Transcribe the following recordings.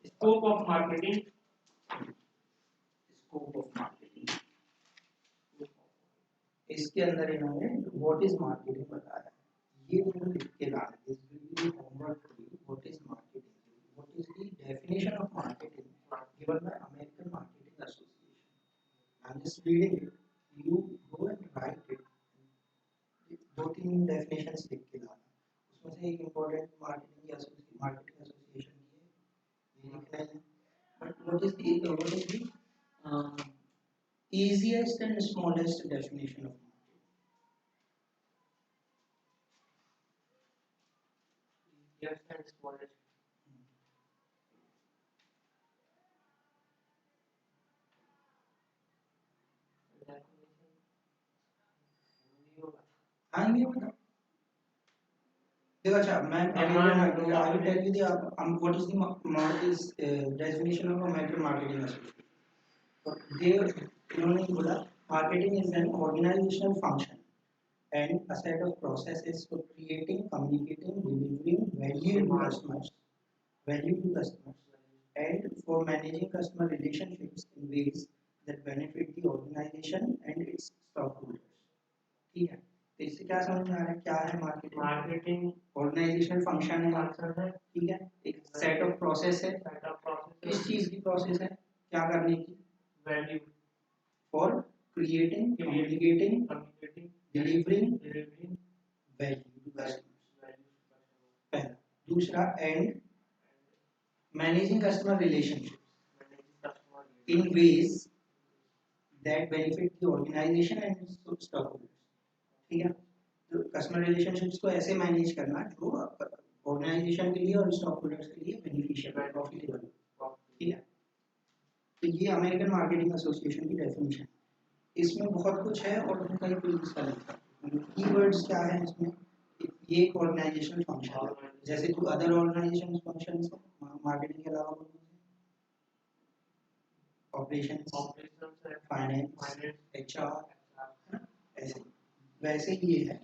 Scope of marketing, scope of marketing, इसके अंदर इन्होंने व्हाट इज मार्केटिंग बताया है। ये जो लिख के ला this will be homework for you. What is marketing, what is the definition of marketing given by American marketing association. I am just reading it, you go and write it. दो तीन definitions लिख के लाना, उसमें से एक important marketing association की है, ये लिखना है। But what is the easiest and smallest definition of marketing? Easiest and smallest. हाँ ये बताओ। देखो अच्छा मैं I will tell you the what is the definition of American marketing association. They इन्होंने बोला marketing is an organizational function and a set of processes for creating, communicating, delivering value to customers, and for managing customer relationships in ways that benefit the organization and its stockholders. ठीक है, तो इससे क्या समझ में आ रहा है, क्या है मार्केटिंग? मार्केटिंग ऑर्गेनाइजेशनल फंक्शन है, ठीक है, एक सेट ऑफ प्रोसेस है। किस चीज की प्रोसेस है, क्या करने की? Value, for creating, communicating, delivering value to customers, पहला। दूसरा, and managing customer relationships in ways that benefit the organization and its stockholders. ठीक है, तो कस्टमर रिलेशनशिप्स को ऐसे मैनेज करना जो ऑर्गेनाइजेशन के लिए और स्टॉक होल्डर्स के लिए बेनिफिशियल है, प्रॉफिटेबल। ठीक है, तो ये अमेरिकन मार्केटिंग एसोसिएशन की डेफिनेशन। इसमें बहुत कुछ है और कई पेजेस का लिखा है। कीवर्ड्स क्या है इसमें? ये एक ऑर्गेनाइजेशनल फंक्शन है, जैसे तो अदर ऑर्गेनाइजेशन फंक्शंस मार्केटिंग के अलावा ऑपरेशंस, फाइनेंस, एचआर, ऐसे वैसे ही ये है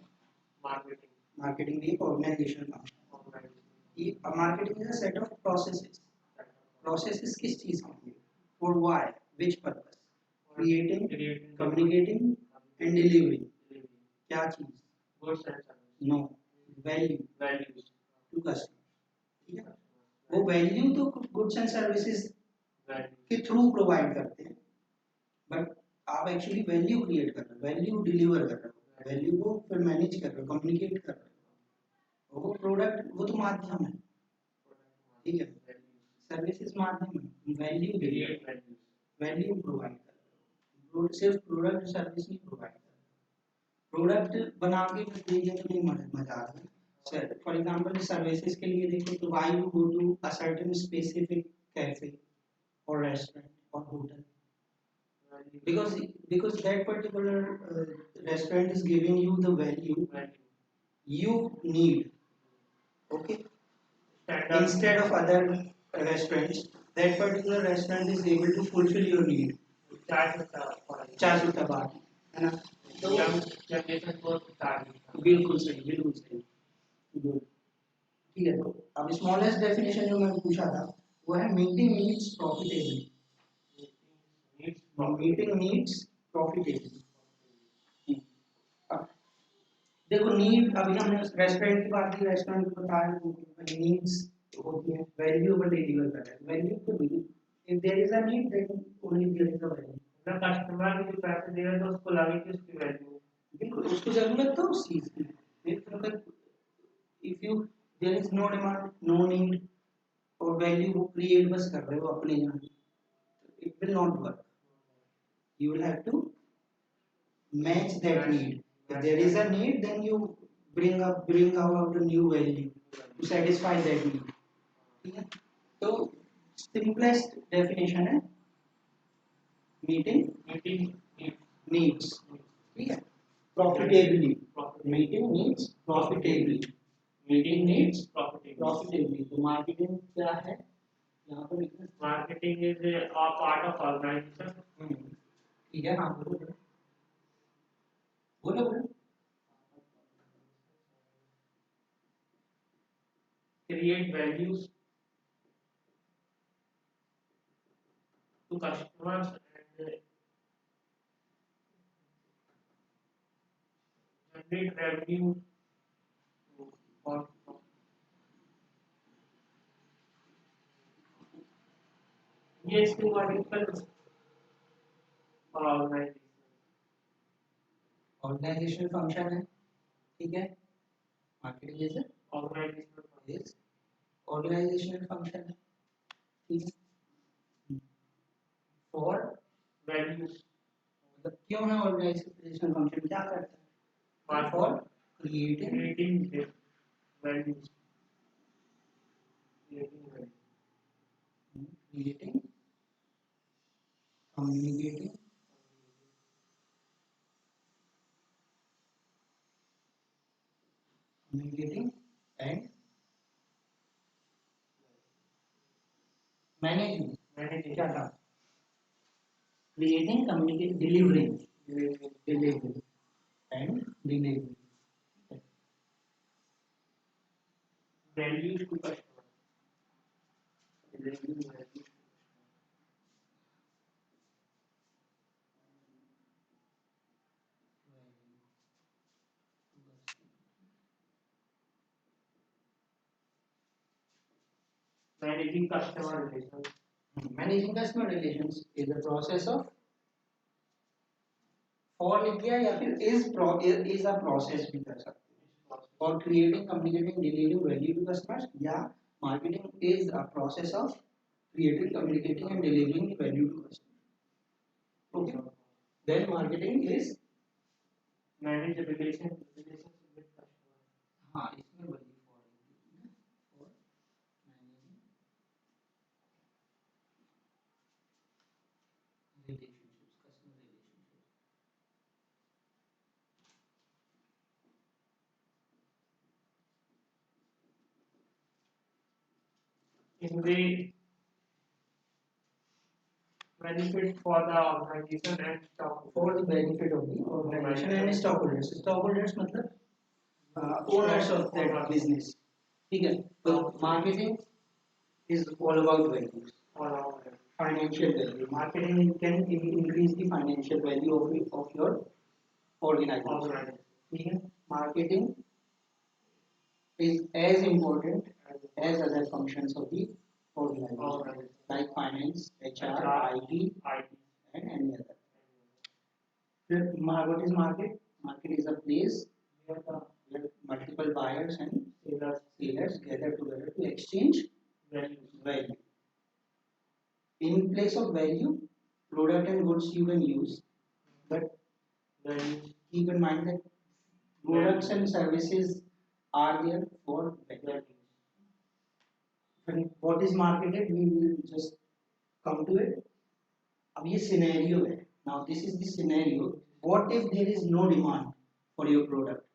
मार्केटिंग भी एक ऑर्गेनाइजेशनल फंक्शन है। ये marketing is a set of processes किस चीज के लिए? For why, which purpose, creating, communicating and delivering. क्या चीज? Goods and service. No, values to customer. ठीक है, वो वैल्यू तो गुड्स एंड सर्विसेज के थ्रू प्रोवाइड करते हैं, बट आप एक्चुअली वैल्यू क्रिएट कर रहे हो, वैल्यू डिलीवर कर रहे हो, वैल्यू को फिर मैनेज कर रहे हो, कम्युनिकेट कर रहे हो। वो प्रोडक्ट वो तो माध्यम है, ठीक है, सर्विसेज माध्यम है, वैल्यू डिलीवर, वैल्यू प्रोवाइड कर रहे हो। सिर्फ प्रोडक्ट सर्विस नहीं प्रोवाइड कर रहे हो, प्रोडक्ट बना के फिर देंगे तो नहीं मजा आता है। फॉर एग्जांपल सर्विसेज के लिए देखो तो why you go to a certain specific cafe or restaurant or hotel, because that particular restaurant is giving you the value you need, okay, instead of other restaurants that particular restaurant is able to fulfill your need, चार चुटका बात है ना, तो बिल्कुल सही good. ठीक है, तो अब स्मॉलेस्ट डेफिनेशन जो मैंने पूछा था वो है meeting needs profitably. Meeting needs profitably. देखो नीड, अभी हमने रेस्टोरेंट की बात की, रेस्टोरेंट को बताया नीड्स होती है, वैल्यू पर डिलीवर कर रहा है, वैल्यू तो नहीं, if there is a need then only there is a value. ना कस्टमर को जो पैसे दे रहा है तो उसको लगे कि उसकी वैल्यू, बिल्कुल उसको जरूरत तो उस चीज की। If you there is no demand, no need और वैल्यू वो क्रिएट बस कर रहे हो अपने यहाँ, it will not work. You will have to match that need. If there is a need, then you bring out a new value to satisfy that need. ठीक है, तो simplest definition है meeting needs, ठीक है, profitably, meeting needs profitably, तो marketing क्या है यहाँ पर? Marketing is a part of organisation. ठीक है, हाँ बिल्कुल। बोलो बोलो। Create values to customers and generate revenue for yes to articles for organization. Organisational function है, ठीक है। Marketing is Organizational is organisational function है, ठीक है। फॉर values मतलब क्यों है ऑर्गेनाइजेशनल फंक्शन, क्या करता है? For creating creating the values. Creating values. creating, communicating, and managing, क्या था? Creating, communicating, delivering and delivering. Values to customer. Delivering values. Managing customer relations. Managing customer relations is the process of for लिख दिया या फिर is a process भी कर सकते हैं। For creating, communicating, delivering value to customers, या marketing is a process of creating, communicating and delivering value to customers. Okay. Then marketing is Manage the relationship with customer. हाँ इसमें वही for managing relationships, customer relationships. In the benefit for the organization and stockholders. For the benefit of the organization and stockholders. Stockholders मतलब owners of that business. ठीक है, तो marketing is all about values. Financial value. Marketing can increase the financial value of your organization. ठीक है, marketing is as important as other functions of the organization, like finance, HR, IT, and any other. What is market? Market is a place where multiple buyers and sellers gather together to exchange value. In place of value, product and goods you can use, but keep in mind that products and services are there for value. And what is marketed, we will just come to it. अब ये scenario है. Now this is the scenario. What if there is no demand for your product?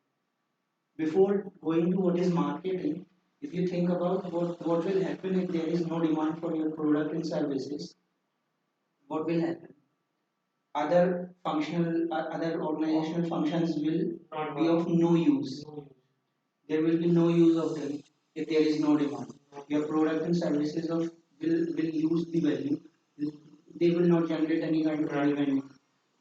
Before going to what is marketing, if you think about what will happen if there is no demand for your product and services, what will happen? Other organizational functions will be of no use. There will be no use of them if there is no demand. Your product and services will lose the value. They will not generate any kind of revenue.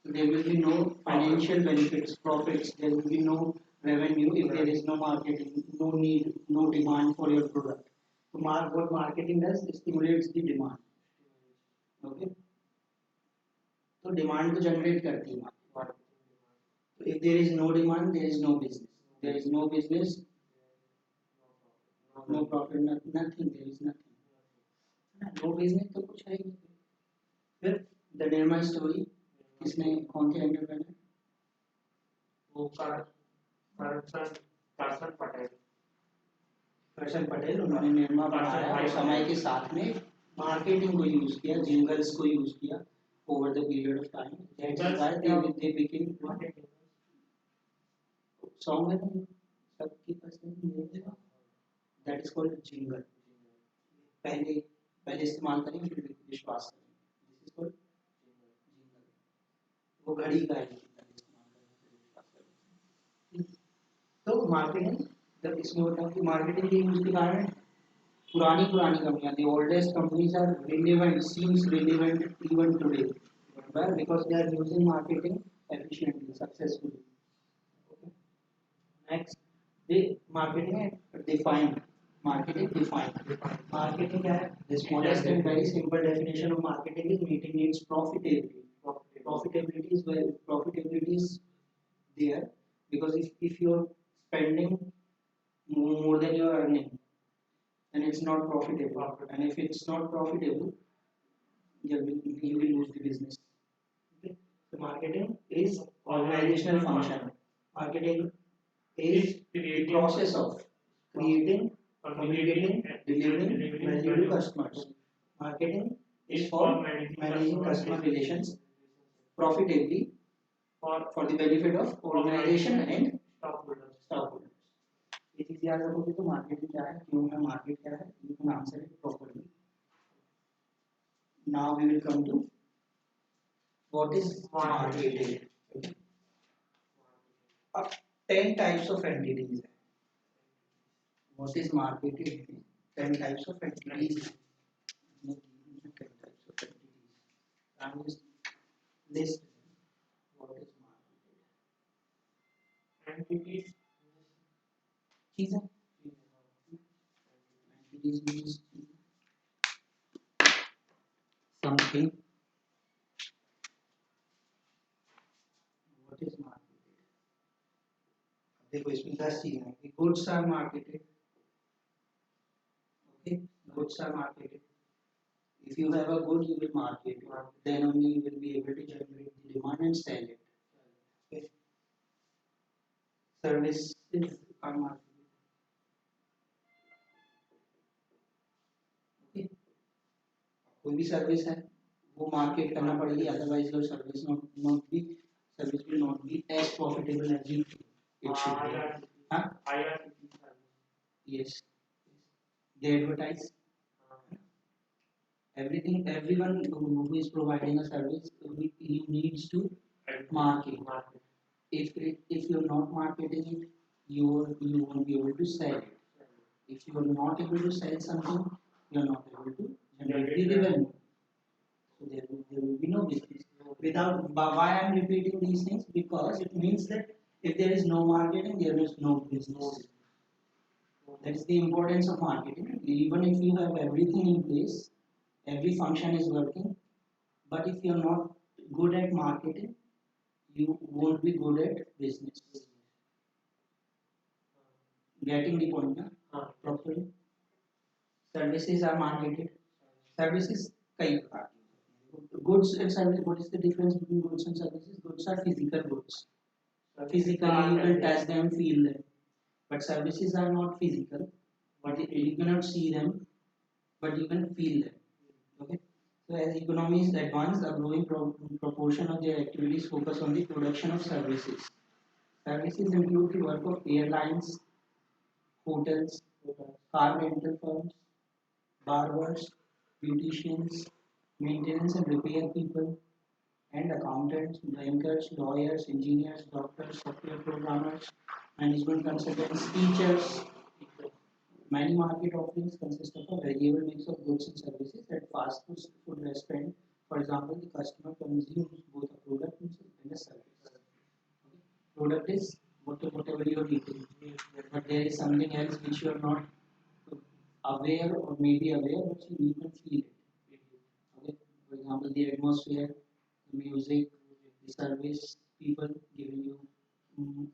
So there will be no financial benefits, profits. There will be no revenue if there is no marketing, no need, no demand for your product. So what marketing does, it stimulates the demand. Okay. तो demand को generate करती है market. तो if there is no demand, there is no business. There is no business, no profit, nothing, there is nothing. No business तो कुछ है ही नहीं. फिर द निर्मा स्टोरी किसने, कौन थे एंटरप्रेन्योर? वो करसन पटेल. करसन पटेल, उन्होंने निर्मा बनाया और समय के साथ में मार्केटिंग को यूज किया, जिंगल्स को यूज किया over the period of time. That's why they became song है ना, सबके पास नहीं है. That is called jingle. पहले इस्तेमाल करें फिर विश्वास करें. This is called jingle. वो घड़ी का है, इस्तेमाल करें फिर विश्वास करें. मार्केटिंग जब इसमें होता है कि मार्केटिंग के यूज के कारण पुरानी पुरानी कंपनियां the oldest companies are relevant seems relevant even today. Why? Because they are using marketing efficiently, successfully. Okay. Next, the marketing defined. Marketing defined. Marketing है the smallest and very simple definition of marketing is meeting needs profitably. Profitability is where profitability is there because if you're spending more than you're earning, then it's not profitable. And if it's not profitable, you will lose the business. Okay. So marketing is organizational function. Marketing is the process of creating, communicating, delivering value to customers. Marketing is for managing customer relations profitably for the benefit of organization and stockholders. ये चीज याद रखोगे तो marketing क्या है, क्यों है, market क्या है, you can answer it properly. Now we will come to what is marketing. Okay. 10 types of entities. What is marketed? 10 types of entities. 10 types of entities. I will list what is marketed. Entities. चीजें. Entities means something. What is marketed? देखो इसमें 10 चीजें हैं. Goods are marketed. Okay, goods are marketed. If you have a good, you will market it. Then only you will be able to generate the demand and sell it. Okay. Services are marketed. Okay. कोई भी service है वो market करना पड़ेगी, otherwise your service service will not be as profitable as it should be. Huh? Yes. They advertise. Everyone who is providing a service, he needs to market. If you're not marketing it, you won't be able to sell it. If you are not able to sell something, you are not able to generate the revenue. So there will be no business. Why I am repeating these things? Because it means that if there is no marketing, there is no business. That is the importance of marketing. Even if you have everything in place, every function is working, but if you are not good at marketing, you won't be good at business. Getting the point properly. Services are marketed. Services कई प्रकार की. Goods and services. What is the difference between goods and services? Goods are physical goods. Physically you can touch them, feel them. But services are not physical. But you cannot see them, but you can feel them. Okay. So as economies advance, a growing proportion of their activities focus on the production of services. Services include the work of airlines, hotels, car rental firms, barbers, beauticians, maintenance and repair people, and accountants, bankers, lawyers, engineers, doctors, software programmers, management consultants, teachers. Many market offerings consist of a variable mix of goods and services at fast food restaurant. For example, the customer consumes both a product and a service. Okay. Product is whatever you are eating, but there is something else which you are not aware or maybe aware, but you can feel it. Okay. For example, the atmosphere, the music, the service, people giving you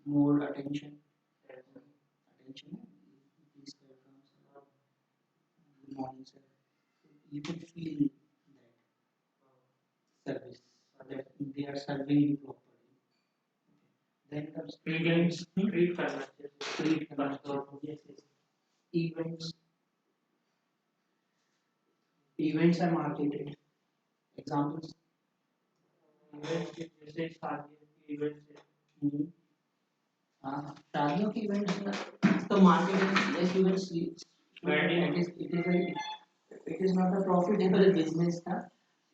more attention. Attention. Please welcome, sir. Good morning, sir. You can feel that service, that they are serving you properly. Then comes events. Treat करना चाहिए. Events. Events are marketed. Examples. Events जैसे शादी events. शादियों के events तो marketing as you will see. It is not a profitable business.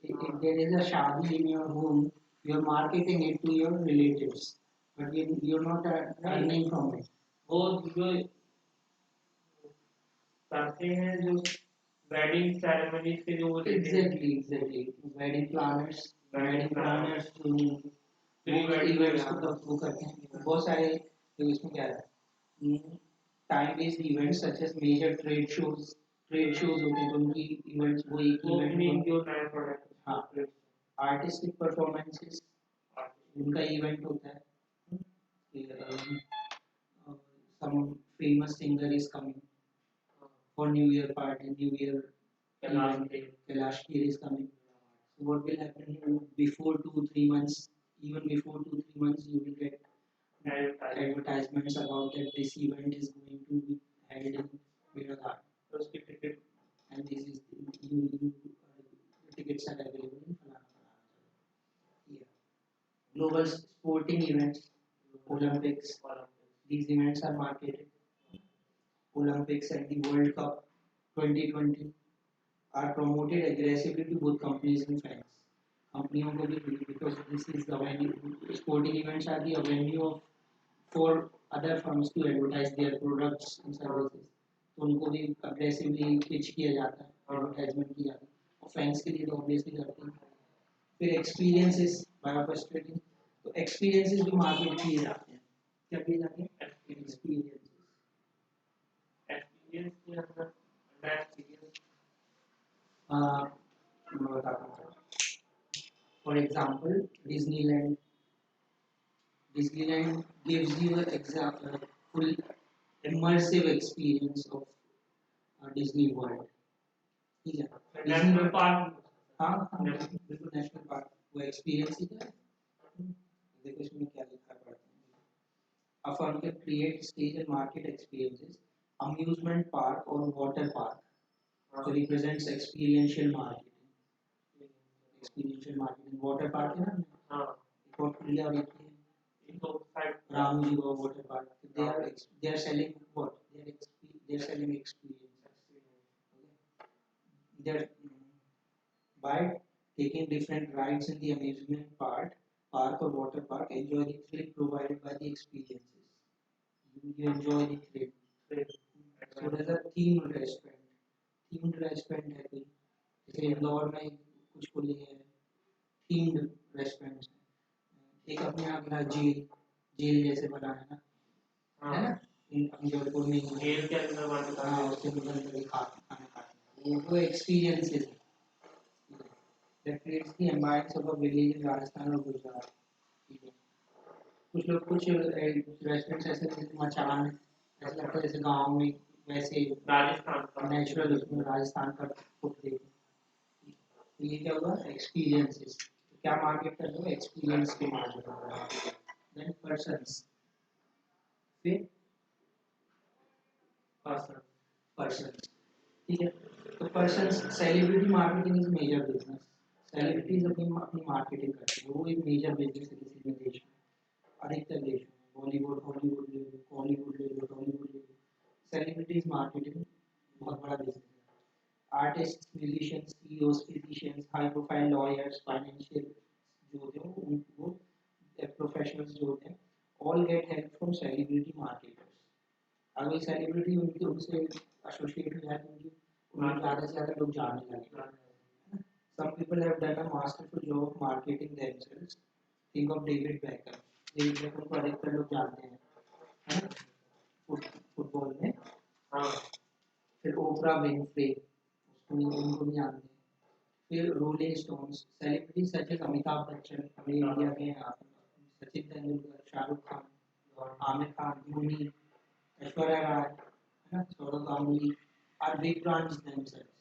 If there is a shadi in your home, you are marketing it to your relatives, but you're not earning from it. वो जो करते हैं जो wedding ceremony के जो वो देते हैं एग्जैक्टली वेडिंग प्लानर्स जो प्री वो वेडिंग इवेंट्स को वो करते हैं बहुत सारे। तो इसमें क्या है, time based events such as major trade shows होते हैं, तो उनकी इवेंट्स वो एक वो अपनी इवेंट जो नया प्रोडक्ट हाँ आर्टिस्टिक परफॉर्मेंसेस उनका इवेंट होता है। some famous singer is coming for New Year party, New Year event. Kailash Kher is coming. So what will happen before 2 3 months, even before 2 3 months, you will get advertisements about that this event is going to be held in Biraghat. And this is the tickets are available in Falana Falana. Yeah. Global sporting events, Olympics. These events are marketed. Olympics and the World Cup 2020 are promoted aggressively to both companies and fans. कंपनियों को भी because this is the venue, sporting events are the venue of for other firms to advertise their products and services. तो उनको भी aggressively pitch किया जाता है, advertisement किया जाता है, और fans के लिए तो obviously करते हैं। फिर experiences by frustrating, तो experiences भी market किए जाते हैं, क्या किए जाते हैं? Experiences. एक्सपीरियंस के अंदर एक्सपीरियंस मैं बताता हूँ। For example, Disneyland. Disneyland gives you a full immersive experience of Disney World. ठीक है? Disney नेशनल World पार्क हाँ हाँ बिल्कुल नेशनल पार्क वो एक्सपीरियंस ही है। देखो इसमें क्या लिखा पढ़ते हैं। A firm can create stage and market experiences, amusement park or water park, so represents experiential marketing. Experiential marketing, water park है ना? हाँ Port Korea और एक तो side Ramoji water park. They are selling what? They are selling experience. They are by taking different rides in the amusement park or water park, enjoy the thrill provided by the experiences. You enjoy the thrill. So there's a themed restaurant. Themed restaurant है कोई, जैसे इंदौर में कुछ खुले हैं themed restaurants. एक अपने यहाँ का जेल जैसे बना है ना जबलपुर में जेल के अंदर वाले हाँ उसके अंदर खाना खाते वो experiences that creates the ambience of a village in Rajasthan और गुजरात। कुछ लोग कुछ रेस्टोरेंट्स ऐसे मचान ऐसा लगता है जैसे गांव में वैसे राजस्थान नेचुरल उसमें राजस्थान का फूड देखो। ये क्या हुआ एक्सपीरियंसेस, क्या मार्केट कर रहे हो एक्सपीरियंस के मार्केट कर रहे हो। देन पर्सन्स, फिर पर्सन ठीक है। तो person celebrity marketing is major business. Celebrities अपनी मार्केटिंग करते हैं, वो एक मेजर बिजनेस है किसी भी देश में। अधिकतर देश में बॉलीवुड हॉलीवुड ले लो कॉलीवुड ले लो टॉलीवुड ले लो, सेलिब्रिटीज मार्केटिंग बहुत बड़ा बिजनेस है। Artist musicians CEOs physicians high profile lawyers financial जो होते हैं वो प्रोफेशनल्स जो होते हैं all get help from celebrity marketers. अगर सेलिब्रिटी उनके उनसे एसोसिएट हो जाए तो उन्हें ज़्यादा से ज़्यादा लोग जानने लगे। Some people have done a masterful job of marketing themselves. Think of David Beckham. David Beckham को अधिकतर लोग जानते हैं, है ना? फुटबॉल में। हाँ फिर ओपरा विनफ्रे, उनको भी जानते हैं। फिर Rolling Stones, celebrity such as Amitabh Bachchan हमें इंडिया के हैं, सचिन तेंदुलकर, शाहरुख खान, आमिर खान, धोनी, ऐश्वर्या राय, है ना, Saurabh Ganguly are big brands themselves.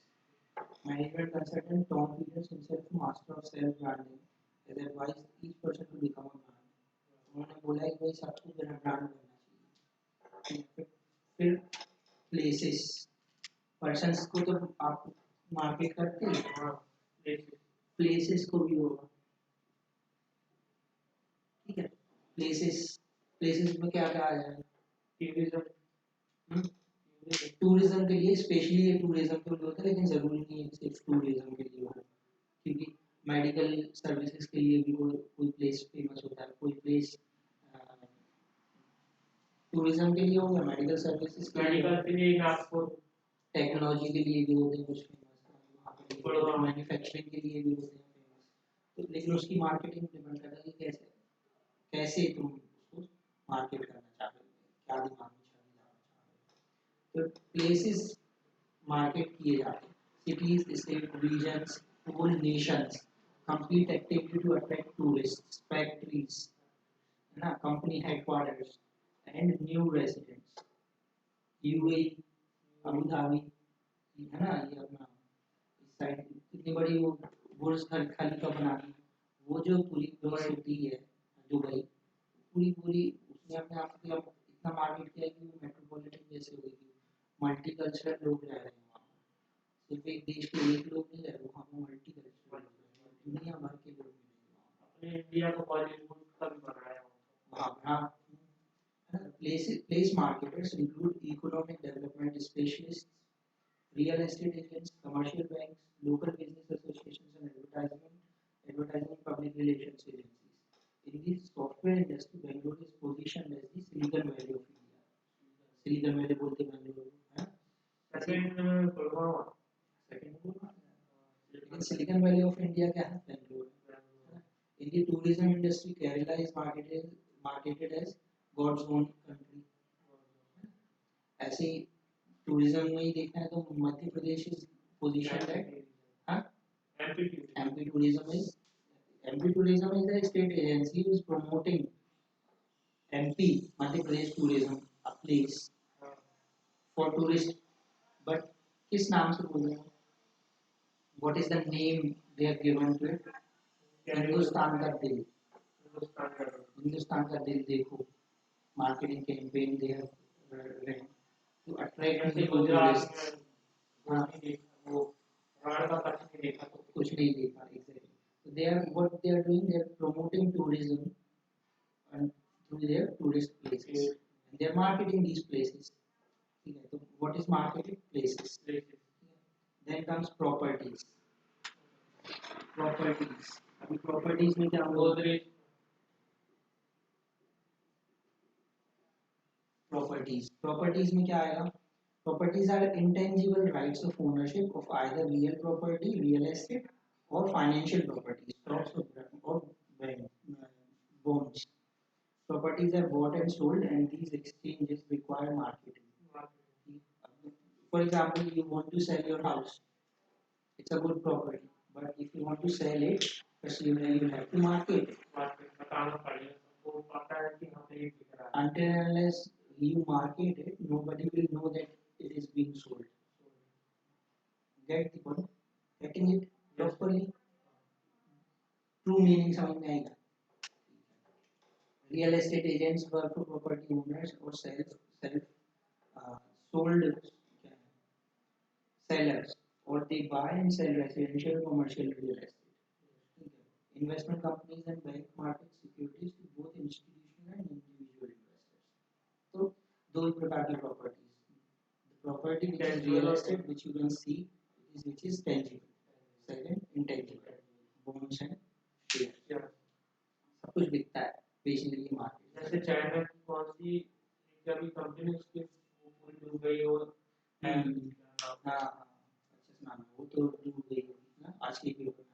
Management consultant Tom Peters himself a master of self branding has advised each person to become a brand. उन्होंने बोला है कि भाई सबको मेरा ब्रांड बनना चाहिए। फिर प्लेसेस, पर्सन्स को तो आप मार्केट करते हैं, प्लेसेस को भी होगा। ठीक है, प्लेसेस में क्या क्या आ जाएगा? टूरिज्म के लिए स्पेशली ये टूरिज्म के लिए होता है, लेकिन जरूरी नहीं है कि सिर्फ टूरिज्म के लिए हो, क्योंकि मेडिकल सर्विसेज के लिए भी कोई प्लेस फेमस होता है, कोई प्लेस टूरिज्म के लिए हो या मेडिकल सर्विसेज के लिए, मेडिकल के लिए नागपुर, टेक्नोलॉजी के लिए भी होते हैं कुछ फेमस, मैन्युफैक्चरिंग के लिए भी होते हैं फेमस। तो लेकिन उसकी मार्केटिंग डिपेंड करता है कि कैसे कैसे तुम उसको मार्केट करना चाहते हो, क्या दिमाग में चल रहा है। तो प्लेसेस मार्केट किए जाते हैं, cities, state, regions, whole nations complete activity to attract tourists, factories, है ना, company headquarters and new residents, UAE, Abu Dhabi, है ना, ये अपना इस साइड कितनी बड़ी वो बुर्ज खलीफा बना दी, वो जो पूरी सिटी है दुबई, पूरी पूरी उसने अपने आप को इतना मार्केट किया कि वो मेट्रोपॉलिटन जैसे हो गई, मल्टी कल्चरल लोग रह रहे हैं वहाँ पर, सिर्फ एक देश के एक लोग नहीं रह रहे वहाँ पर, मल्टी कल्चरल दुनिया भर के लोग मिलेंगे अपने इंडिया को बॉलीवुड का भी बनाया वहाँ पर। हाँ, place marketers include economic development specialists, real estate agents, commercial banks, local business associations, and advertising public relations agencies. In the software industry, Bangalore is positioned as the Silicon Valley of India. Silicon Valley बोलते Bangalore है। Second Gurgaon, लेकिन Silicon Valley of India क्या है Bangalore। In the tourism industry, Kerala is marketed as God's own country। ऐसे tourism में ही देखना है तो मध्य प्रदेश इज पोजीशन है, हाँ, MP tourism is the state agency is promoting MP Madhya Pradesh tourism a place for tourist, but किस नाम से बोल रहे हैं, what is the name they have given to it, Hindustan का दिल, हिंदुस्तान का दिल देखो, marketing campaign they have run to attract new tourists। हाँ, वो कुछ नहीं देखा exactly। So they are what they are doing, they are promoting tourism and through their tourist places and they are marketing these places। ठीक है, तो what is marketing places? Then comes properties। अभी properties में क्या होगा, properties में क्या आएगा, properties are intangible rights of ownership of either real property, real estate or financial properties, stocks or bonds। Properties are bought and sold and these exchanges require marketing। For example, you want to sell your house, it's a good property, but if you want to sell it, first you have to market it। Until and unless you market it, nobody will know that it is being sold। Get the point? Getting it properly? True meaning समझ में आएगा। Real estate agents work for property owners or sold sellers, or they buy and sell residential or commercial real estate। Investment companies and bank market securities to both institutional and individual investors। तो दो प्रकार की properties, property which is real estate which you can see, which is tangible, second intangible, bonds and shares, सब कुछ बिकता है basically market. जैसे China की कौन सी जब कंपनी उसकी पूरी डूब गई हो, हाँ अच्छा सुना, वो तो डूब गई होगी ना आज के पेपर में,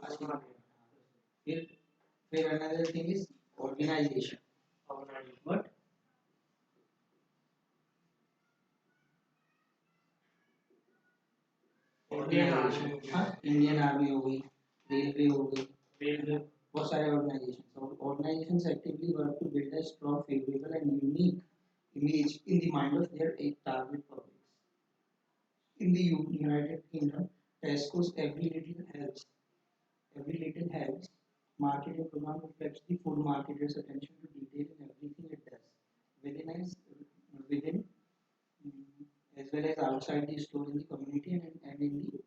आज के पेपर। फिर another thing is organization। What? Indian army हो गई, रेलवे हो गई, बहुत सारे organizations actively work to build a strong, favorable and unique image in the mind of their target public। In the United Kingdom, Tesco's Every Little Helps marketing program reflects the food marketer's attention to detail in everything it does, within as well as outside the store, in the community and in the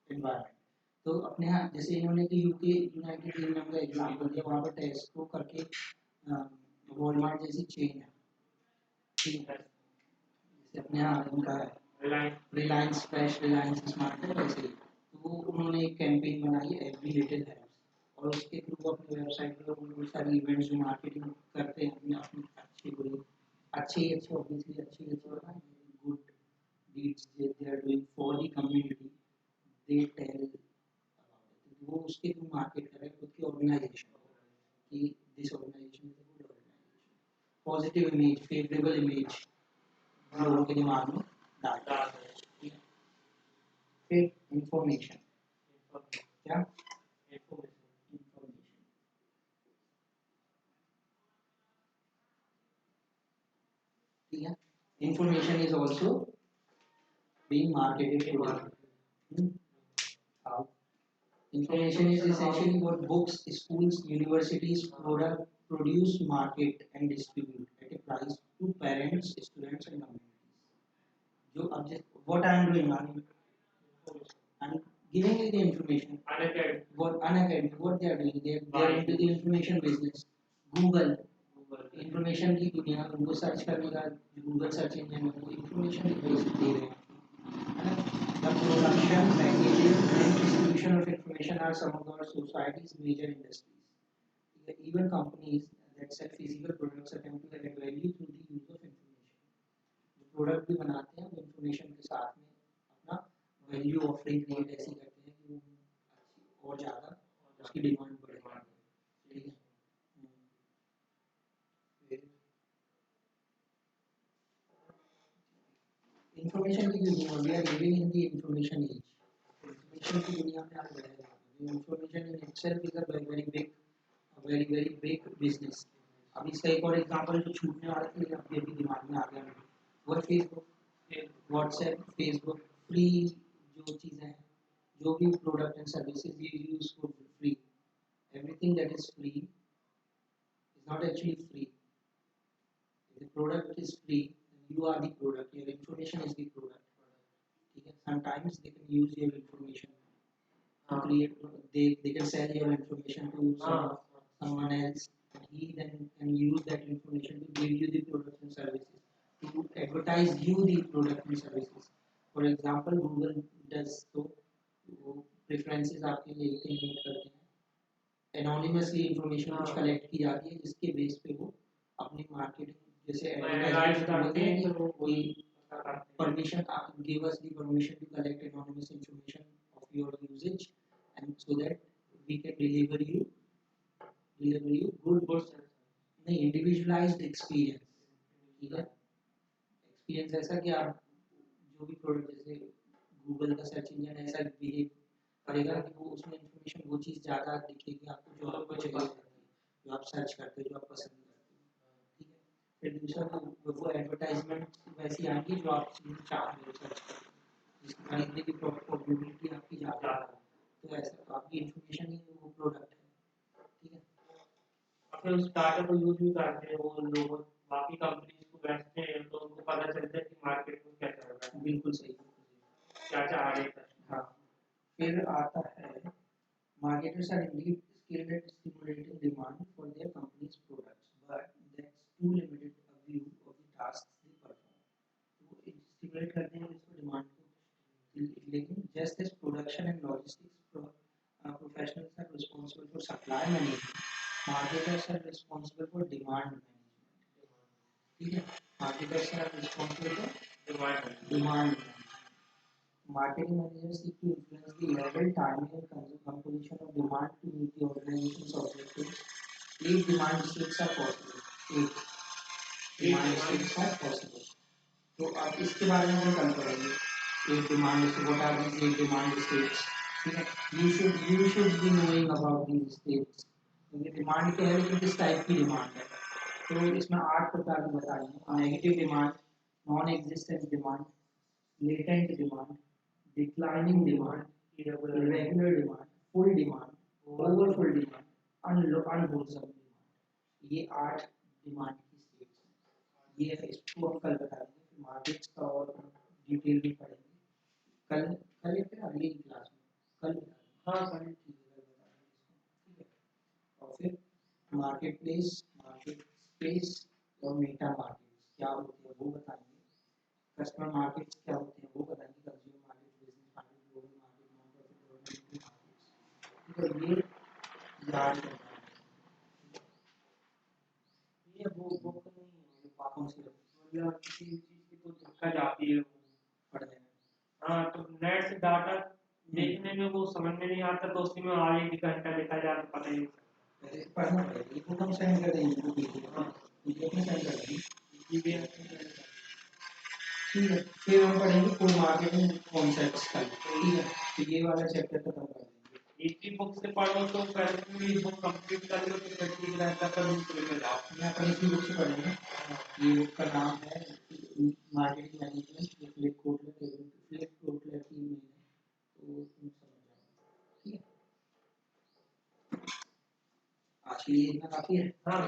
environment। तो अपने यहाँ जैसे इन्होंने कि UK United kingdom का example दिया, वहाँ पर टेस्को करके वॉलमार्ट जैसी चेन है, ठीक है, जैसे अपने यहाँ उनका रिलायंस फ्रेश, रिलायंस स्मार्ट है वैसे ही। तो उन्होंने एक कैंपेन बनाई एवरी लिटिल हेल्प्स, और उसके थ्रू अपनी वेबसाइट पर बहुत सारी इवेंट्स जो मार्केटिंग करते हैं अपनी अच्छे बुरे अच्छे ऑब्वियसली अच्छे good deeds they are doing for the community they tell about it वो उसके थ्रू मार्केट कर रहे हैं खुद की ऑर्गेनाइजेशन कि this organisation is a good organisation positive image favourable image लोगों के दिमाग में डालता है ठीक है फिर इंफॉर्मेशन क्या इंफॉर्मेशन ठीक है information is also being marketed today. How? Information is essentially what books, schools, universities produce, market, and distribute at a price to parents, students, and communities. जो अब जैसे what I am doing, I'm giving you the information. Unacademic, what they are doing, they are into the information business. Google, information की दुनिया में वो search करने का Google search engine में information की बेस दे रहे हैं. The production, packaging, and distribution of information are some of our society's major industries. Even companies that sell physical products attempt to add value through the use of information. जो product भी बनाते हैं वो information के साथ में अपना value offering create ऐसी करते हैं कि वो और ज़्यादा उसकी डिमांड बढ़े. ठीक है. इंफॉर्मेशन की दुनिया में we are living in the information age. Information की दुनिया में आप रह रहे हैं. Information in itself is a very big business. अब इसका एक और एग्जांपल जो छूटने वाला था ये आपके भी दिमाग में आ गया मेरे. वो फेसबुक, व्हाट्सएप, फेसबुक फ्री जो चीज़ें हैं जो भी product and services you use for free. Everything that is free is not actually free. The product is free, you are the product, your information is the product. Okay? Sometimes they can use your information to create, they can sell your information to someone else. He then can use that information to give you the products and services, to advertise you the product and services. For example, Google does so, वो preferences आपके लिए लेते करते हैं. Anonymously information कुछ collect की जाती है जिसके बेस पे वो अपनी मार्केटिंग जैसे एडवर्टाइजमेंट बोलते हैं कि वो कोई permission give us the permission to collect anonymous information of your usage and so that we can deliver you good नहीं individualized experience. ठीक है. एक्सपीरियंस ऐसा कि आप जो भी प्रोडक्ट जैसे गूगल का सर्च इंजन ऐसा बिहेव करेगा कि वो उसमें इंफॉर्मेशन वो चीज़ ज़्यादा दिखेगी आपको जो आपको चाहिए जो आप सर्च करते हो जो आप पसंद करते हो. ठीक है. फिर दूसरा वो एडवर्टाइजमेंट वैसी आएंगी जो आप चाहते हो सर्च करते हो जिसकी खरीदने की प्रोबेबिलिटी आपकी ज़्यादा है. तो ऐसा तो आपकी इंफॉर्मेशन ही वो प्रोडक्ट है. ठीक है. अपने उस डाटा को यूज भी करते हैं वो लोग बाकी कंपनीज को बेचते हैं तो उनको पता चलता है कि मार्केट में क्या चल रहा है. बिल्कुल सही क्या चाह रहे हैं. हाँ. फिर आता है marketers are indeed skilled at stimulating demand for their company's products, but that's too limited a view of the tasks they perform. वो stimulate करते हैं इसको demand को, लेकिन just as production and logistics professionals are responsible for supply management, marketers are responsible for demand management. ठीक है. Marketers are responsible for demand management. Marketing managers seek to influence the level, timing, and composition of demand to meet the organization's objectives. 8 demand states are possible. 8 demand states are possible. तो आप इसके बारे में भी कल पढ़ेंगे. 8 demand states. What are these 8 demand states? ठीक है. You should be knowing about these states. क्योंकि डिमांड क्या है लेकिन किस टाइप की डिमांड है. तो इसमें 8 प्रकार की बताएंगे. Negative demand, non existent demand, latent demand, declining demand, irregular demand, full demand, overfull demand, unwholesome demand. ये 8 डिमांड की स्टेट्स हैं. ये है इसको हम कल बताएंगे. फिर मार्केट्स का और डिटेल भी पढ़ेंगे. कल या फिर अगली क्लास में कल कल ठीक है कल बताएंगे इसको. ठीक है. और फिर मार्केट प्लेस, मार्केट स्पेस और मेटा मार्केट्स क्या होते हैं वो बताएंगे. कस्टमर मार्केट्स क्या होते हैं वो बताएंगे. Consumer market, business market, global market, non profit markets. तो ये याद करना है. ये वो बुक नहीं या किसी चीज की तो दिक्कत आती है पढ़ जाए। हाँ तो नेट से डाटा देखने में वो समझ में नहीं आता तो उसी में आगे 1 घंटा लिखा जाए तो पता ही नहीं चलता। पहले पढ़ना पड़ेगा, ये तो हम सेंड कर देंगे पीडीएफ। हाँ पीडीएफ में सेंड कर देंगे। ठीक है, फिर हम पढ़ेंगे फूड मार्केटिंग कॉन्सेप्ट्स का। ठीक है, तो ये वाला चैप्टर खत्म कर देंगे। एक ही बुक से पढ़ो तो पहले बुक कंप्लीट कर लो तो फिर ठीक रहता है, पर दूसरे पे जाओ। मैं अपन इसी बुक से पढ़ेंगे। ये बुक का नाम है मार्केटिंग मैनेजमेंट, फ्लिप कोटलर की मेन है, तो तुम समझ जाओगे। ठीक है, आज के लिए इतना काफी है। हाँ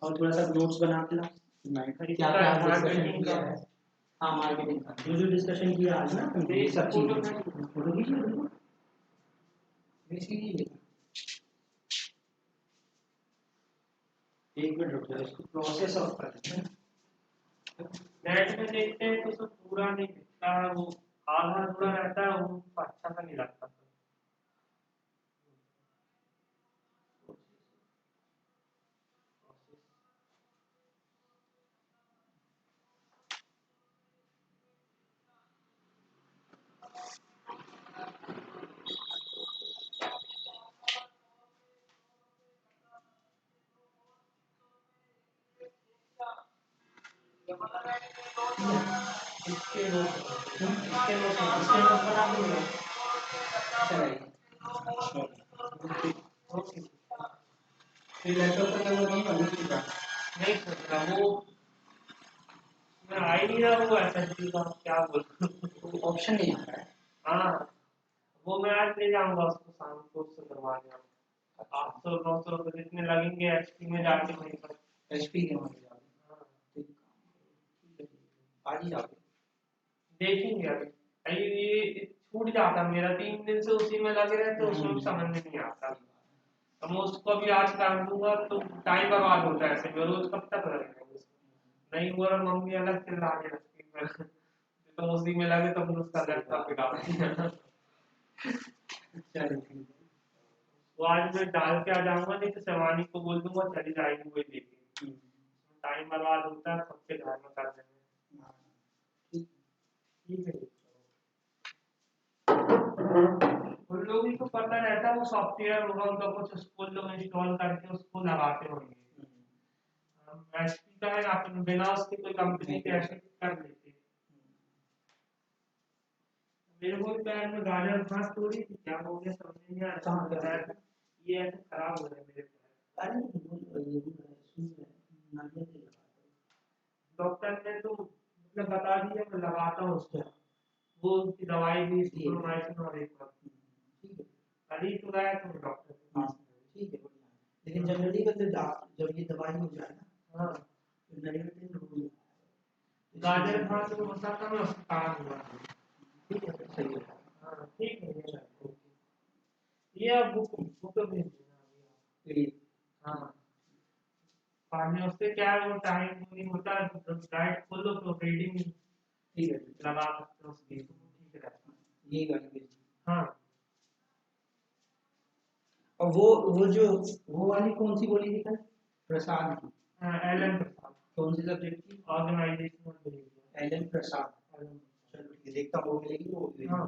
और थोड़ा सा नोट्स बना के ला। क्या क्या डिस्कशन किया है। हाँ मार्केटिंग का जो जो डिस्कशन किया आज ना, ये सब चीजें फोटो खींचिए बिल्कुल बेसिकली। एक मिनट रुक जाओ, इसको प्रोसेस ऑफ कर देते हैं। नेट में देखते हैं तो सब पूरा नहीं दिखता है, वो आधा अधूरा रहता है, वो अच्छा सा नहीं लगता। इसके नोट बना दूंगा। ओके फिर लैपटॉप पर क्या होगा नहीं चुका। नहीं सोच रहा वो मैं आ ही नहीं रहा, वो एसएसडी का क्या बोलूं। ऑप्शन नहीं आ रहा है। हाँ वो मैं आज ले जाऊंगा उसको शाम को उससे करवाने। 800-900 रुपये जितने लगेंगे एचपी में जाके वहीं पर। एचपी के वहाँ जाओगे। हाँ, ठीक है, आज ही जाओगे। देखेंगे अभी ये छूट जाता मेरा 3 दिन से उसी में लगे रहते, उसमें भी समझ में नहीं आता। तो मैं उसको भी आज कर दूंगा तो टाइम बर्बाद होता है ऐसे में, रोज कब तक लगेगा उसको। नहीं हुआ और मम्मी अलग चिल्लाने लगती है तो उसी में लगे तो फिर उसका लैपटॉप बिगाड़ दिया। चलिए वो आज मैं डाल के आ जाऊंगा, नहीं तो शिवानी को बोल दूंगा चली जाएगी वही लेके। टाइम बर्बाद होता है सबके घर में कर देंगे। ठीक है उन लोगों को पता रहता है वो सॉफ्टवेयर होगा उनका कुछ, उसको लोग इंस्टॉल करके उसको लगाते होंगे। एचपी का है अपन बिना उसके कोई कंपनी के ऐसे कर लेते। मेरे को पैर में गाजर घास तोड़ी थी, क्या हो गया समझ नहीं आ रहा। ये ऐसे खराब हो रहा है मेरे पैर। डॉक्टर ने तो मतलब बता दिया मैं लगाता हूँ उसको, वो उसकी दवाई दी स्ट्रोमाइसिन और एक बार। ठीक है कल ही तो गया था डॉक्टर के पास। ठीक है बढ़िया। लेकिन जनरली जब ये दवाई हो जाए ना, हाँ तो नेगेटिव रोग गाजर घास में होता था मैं उसका काम हुआ। ठीक है सही है। हाँ ठीक है ये बुक बुक भेज देना अभी आप। हाँ पढ़ने उससे क्या है वो टाइम नहीं होता, डाइट खोलो तो रीडिंग ठीक है लगा सकते हो उसकी, ठीक रहता है। ये गाड़ी हाँ और वो वाली कौन सी बोली थी कल, प्रसाद की। एलन प्रसाद कौन सी सब्जेक्ट की, ऑर्गेनाइजेशनल बिहेवियर। एलन प्रसाद। चलो ठीक है, देखता हूँ वो मिलेगी वो। हाँ